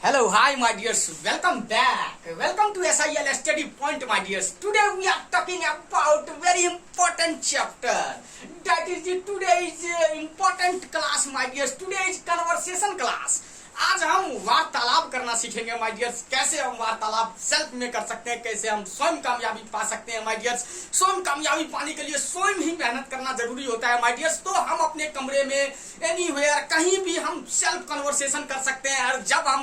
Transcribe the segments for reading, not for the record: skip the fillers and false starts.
Hello, hi, my dears. Welcome back. Welcome to SIL Study Point, my dears. Today we are talking about very important chapter. That is today's important class, my dears. Today's conversation class. आज हम वार्तालाप करना सीखेंगे my dears. कैसे हम वार्तालाप self में कर सकते हैं, कैसे हम स्वयं कामयाबी पा सकते हैं माय डियर्स। स्वयं कामयाबी पाने के लिए स्वयं ही मेहनत करना जरूरी होता है माय डियर्स। तो हम अपने कमरे में एनीवेयर कहीं भी हम सेल्फ कन्वर्सेशन कर सकते हैं। और जब हम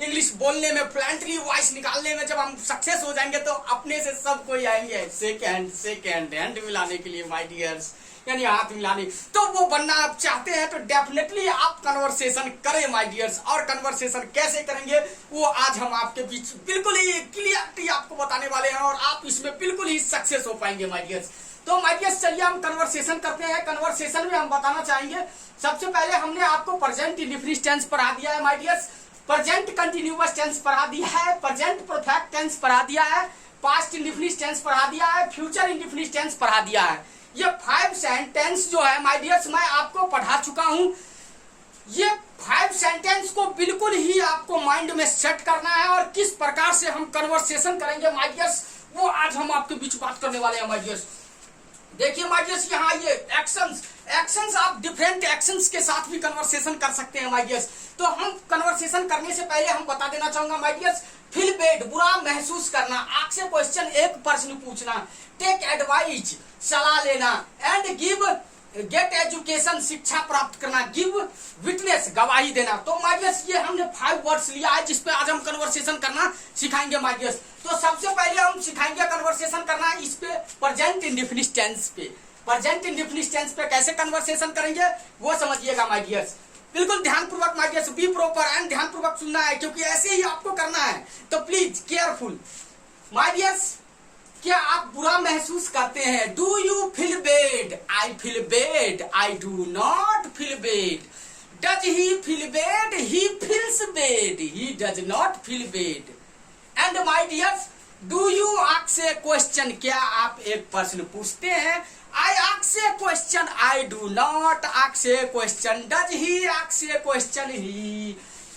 इंग्लिश बोलने में फ्लुएंटली वॉइस निकालने में जब हम सक्सेस हो जाएंगे तो अपने से सब कोई आएंगे सेकेंड हैंड मिलाने के लिए माय डियर्स, यानी हाथ मिलाने। तो वो बनना आप चाहते हैं तो डेफिनेटली आप कन्वर्सेशन करें माय डियर्स। और कन्वर्सेशन कैसे करेंगे वो आज हम आपके बीच बिल्कुल ही क्लियरली आपको बताने वाले हैं और आप इसमें बिल्कुल ही सक्सेस हो पाएंगे माय डियर्स। तो माय डियर्स चलिए हम कन्वर्सेशन करते हैं। कन्वर्सेशन में हम बताना चाहेंगे, सबसे पहले हमने आपको प्रेजेंट इंडेफिनिट टेंस पढ़ा दिया है my dears, present continuous tense पढ़ा दिया है, प्रेजेंट परफेक्ट टेंस पढ़ा दिया है, पास्ट इंडेफिनिट टेंस पढ़ा दिया है, फ्यूचर इंडेफिनिट टेंस पढ़ा दिया है। ये 5 सेंटेंस जो है माय डियर्स मैं आपको पढ़ा चुका हूं। ये 5 सेंटेंस को बिल्कुल ही आपको माइंड में सेट करना है और किस प्रकार से हम कन्वर्सेशन करेंगे माय डियर्स वो आज हम आपके बीच बात करने वाले हैं माय डियर्स। देखिए माय डियर्स, यहाँ ये एक्शंस आप डिफरेंट एक्शंस के साथ भी कन्वर्सेशन कर सकते हैं माय डियर्स। तो हम कन्वर्सेशन करने से पहले हम बता देना चाहूंगा माय डियर्स, फील बैड बुरा महसूस करना, आंख से क्वेश्चन एक प्रश्न पूछना, टेक एडवाइस सलाह लेना, एंड गिव गेट एजुकेशन शिक्षा प्राप्त करना, गिव विटनेस गवाही देना। तो माय डियर्स ये हमने 5 वर्ड्स लिया है जिसपे आज हम कन्वर्सेशन करना सिखाएंगे माय डियर्स। तो सबसे पहले हम सिखाएंगे कन्वर्सेशन करना इस पे प्रेजेंट इंडेफिनिट टेंस पे। प्रेजेंट इंडेफिनिट टेंस पे कैसे कन्वर्सेशन करेंगे वो समझिएगा माय डियर्स। बिल्कुल ध्यानपूर्वक my dears, B proper and ध्यानपूर्वक सुनना है क्योंकि ऐसे ही आपको करना है। तो प्लीज केयरफुल माय डियर्स। क्या आप बुरा महसूस करते हैं? Do you feel bad? I feel bad. I do not feel bad. Does he feel bad? He feels bad. He does not feel bad. And my dears, do you ask A question? क्या आप एक प्रश्न पूछते हैं? I ask a question. I do not ask a question. Does he ask a question?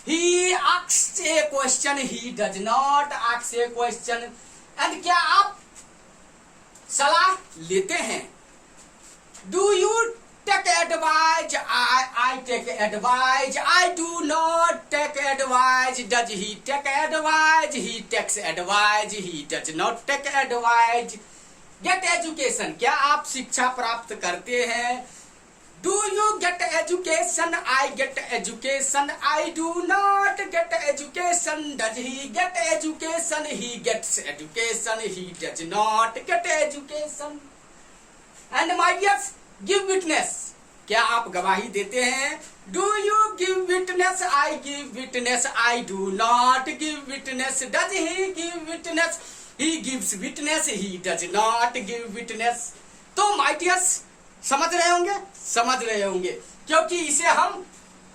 He asks a question. He does not ask a question. And क्या आप सलाह लेते हैं? Do you take advice? I take advice. I do not take advice. Does he take advice? He takes advice. He does not take advice. Get education, क्या आप शिक्षा प्राप्त करते हैं? Do you get education? I get education. I do not get education. Does he get education? He gets education. He does not get education. And my dears, give witness, क्या आप गवाही देते हैं? Do you give witness? I give witness. I do not give witness. Does he give witness? He gives witness. He does not give witness. तो my dears समझ रहे होंगे क्योंकि इसे हम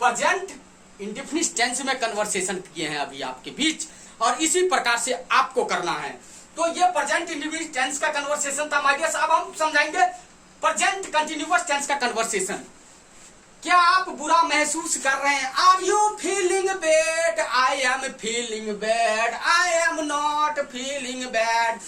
प्रेजेंट इंडेफिनिट टेंस में कन्वर्सेशन किए हैं अभी आपके बीच और इसी प्रकार से आपको करना है। तो ये प्रेजेंट इंडेफिनिट टेंस का कन्वर्सेशन था माय डियर्स। अब हम समझाएंगे प्रेजेंट कंटिन्यूअस टेंस का कन्वर्सेशन। क्या आप बुरा महसूस कर रहे हैं? Are you feeling bad? I am feeling bad. I am not feeling bad.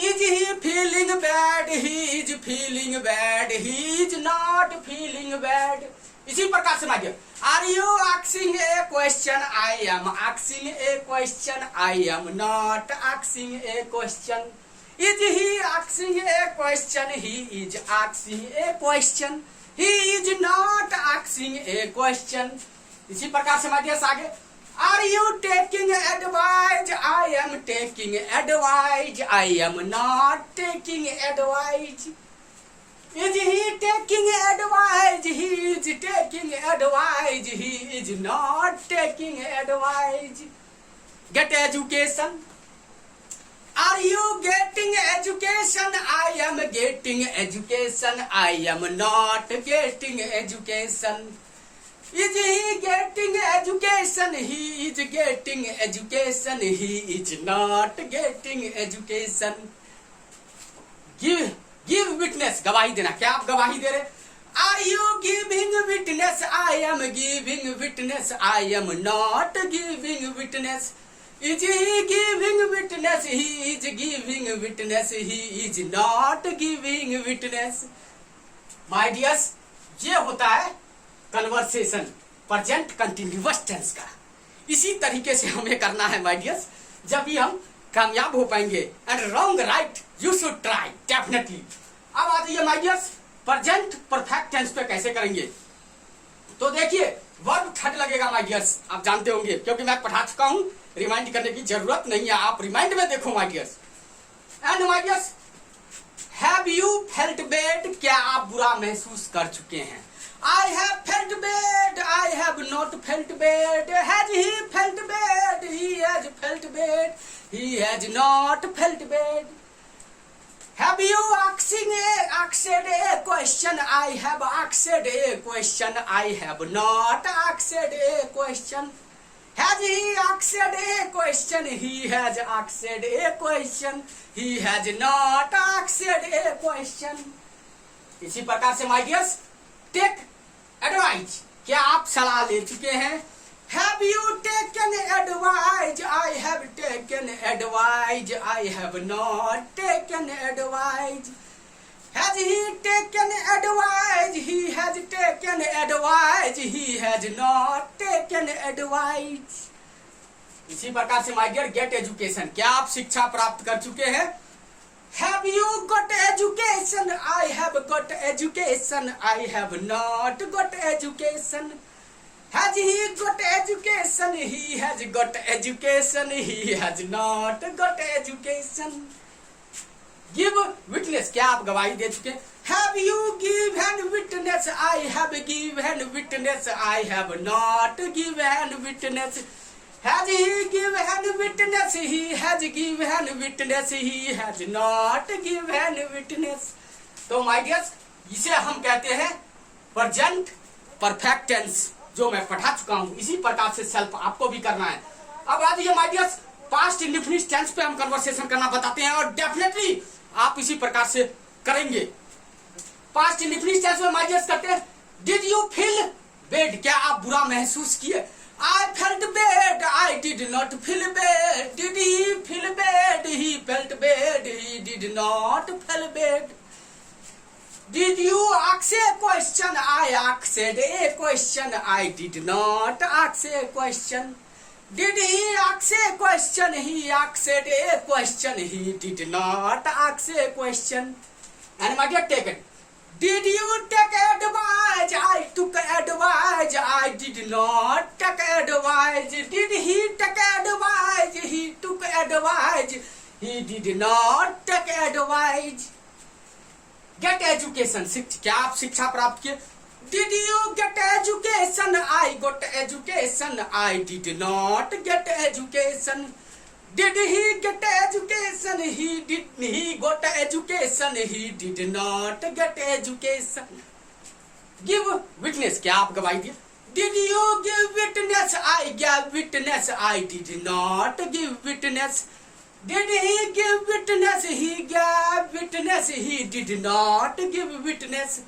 Is he feeling bad? He is feeling bad. He is not feeling bad. इसी प्रकार से my dear, are you asking a question? I am asking a question. I am not asking a question. Is he asking a question? He is asking a question. He is not asking a question. इसी प्रकार से माइडियर्स आगे, Are you taking advice? I am taking advice. I am not taking advice. Is he taking advice? He is taking advice. He is not taking advice. Get education. Are you getting education? I am getting education. I am not getting education. Is he getting education? He is getting education. He is not getting education. Give witness, गवाही देना। क्या आप गवाही दे रहे? Are you giving witness? I am giving witness. I am not giving witness. Is he giving witness? He is giving witness. He is not giving witness. My dears, ये होता है conversation present continuous tense का। इसी तरीके से हमें करना है माय डियर्स, जब भी हम कामयाब हो पाएंगे। And wrong right you should try definitely. अब आ जाइए my dears present perfect tense पे कैसे करेंगे। तो देखिए वर्ब थर्ड लगेगा माय डियर्स, आप जानते होंगे क्योंकि मैं पढ़ा चुका हूं, रिमाइंड करने की जरूरत नहीं है, आप रिमाइंड में देखो my dears. And my dears have you felt bad, क्या आप बुरा महसूस कर चुके हैं। I have felt bad, I have not felt bad. Has he felt bad? He has felt bad. He has not felt bad. Have you asked a question? I have asked a question. I have not asked a question. Has he asked a question? He has asked a question. He has not asked a question. इसी प्रकार से my dears take advice, क्या आप सलाह ले चुके हैं। Have you taken advice? I have taken advice. I have not taken advice. Has he taken advice? He has taken advice. He has not taken advice. इसी प्रकार से माय डियर गेट एजुकेशन, क्या आप शिक्षा प्राप्त कर चुके हैं। Have you got education? I have got education. I have not got education. Has he got education? He has got education. He has not got education. Give witness, क्या आप गवाही दे चुके। Have you given witness? I have given witness. I have not given witness. Has he given witness? He has given witness. He has not given witness. तो my dears इसे हम कहते हैं present perfect tense, जो मैं पढ़ा चुका हूं। इसी प्रकार से सेल्फ आपको भी करना है। अब आ जाइए my dears past indefinite tense पे हम कन्वर्सेशन करना बताते हैं और डेफिनेटली आप इसी प्रकार से करेंगे। पास्ट इंडेफिनिट टेंस में माय डियर्स करते हैं डिड यू फील बैड, क्या आप बुरा महसूस किए। I felt bad. I did not feel bad. Did he feel bad? He felt bad. He did not feel bad. Did you ask a question? I asked a question. I did not ask a question. Did he ask a question? He asked a question. He did not ask a question. And my dear, take it. Did you take advice? I took advice. I did not take advice. Did he take advice? He took advice. He did not take advice. Get education. क्या आप शिक्षा प्राप्त किए। Did you get education? I got education. I did not get education. Did he get education? He got education. He did not get education. Give witness, क्या आप गवाही दिए। Did you give witness? I gave witness. I did not give witness. Did he give witness? He gave witness. He did not give witness.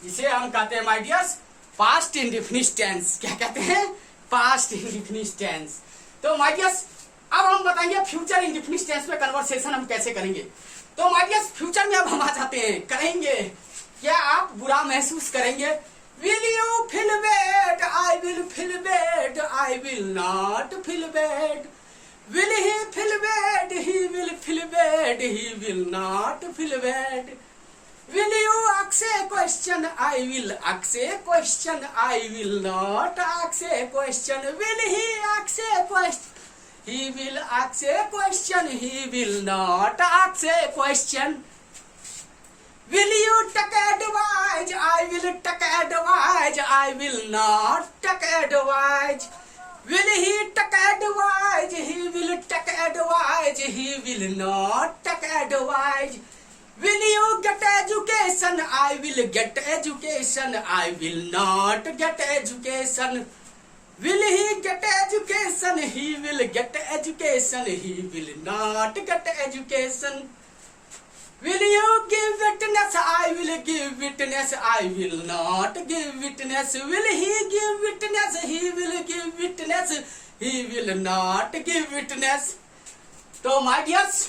इसे हम कहते हैं my dears past indefinite tense. क्या कहते हैं? Past indefinite tense. तो my dears अब हम बताएंगे फ्यूचर इंडेफिनिट टेंस में कन्वर्सेशन हम कैसे करेंगे। तो माय डियर्स फ्यूचर में अब हम आ जाते हैं, करेंगे। क्या आप बुरा महसूस करेंगे। Will you feel bad? I will feel bad. I will not feel bad. Will he feel bad? He will feel bad. He will not feel bad. Will you ask a question? I will ask a question. I will not ask a question. Will he ask a question? He will ask a question. He will not ask a question. Will you take advice? I will take advice. I will not take advice. Will he take advice? He will take advice. He will not take advice. Will you get education? I will get education. I will not get education. Will he get education? He will get education. He will not get education. Will you give witness? I will give witness. I will not give witness. Will he give witness? He will give witness. He will not give witness. तो my dears,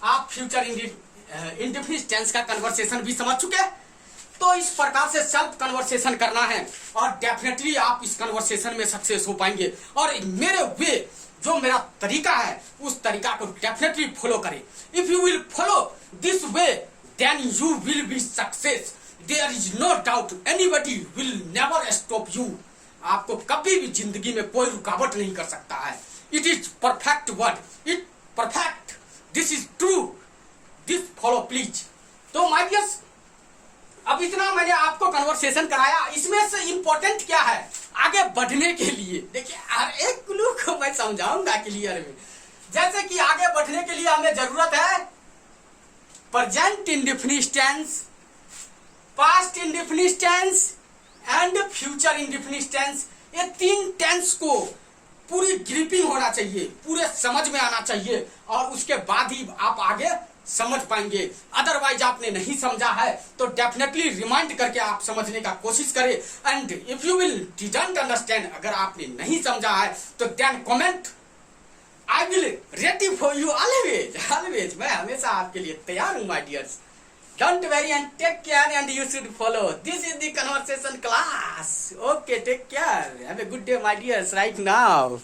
आप future indefinite tense का conversation भी समझ चुके हैं। तो इस प्रकार से सेल्फ कन्वर्सेशन करना है और डेफिनेटली आप इस कन्वर्सेशन में सक्सेस हो पाएंगे। और मेरे वे जो मेरा तरीका है उस तरीका को डेफिनेटली फॉलो करें। If you will follow this way then you will be success. There is no doubt, anybody will never stop you. आपको कभी भी जिंदगी में कोई रुकावट नहीं कर सकता है। It is perfect word, it perfect, this is true, this follow please. तो माय डियर्स, अब इतना मैंने आपको कन्वर्सेशन कराया, इसमें से इंपॉर्टेंट क्या है आगे बढ़ने के लिए? देखिए हर एक क्लू को मैं समझाऊंगा क्लियर में। जैसे कि आगे बढ़ने के लिए हमें जरूरत है present indefinite tense, past indefinite tense and future indefinite tense. ये तीन टेंस को पूरी ग्रिपिंग होना चाहिए, पूरे समझ में आना चाहिए और उसके बाद ही आप आगे समझ पाएंगे। अदरवाइज आपने नहीं समझा है तो डेफिनेटली रिमाइंड करके आप समझने का कोशिश करें। And if you will didn't understand, अगर आपने नहीं समझा है तो then comment, I will ready for you always. Always मैं हमेशा आपके लिए तैयार हूं my dears. Don't worry and take care and you should follow, this is the conversation class. Okay, take care, have a good day my dears right now.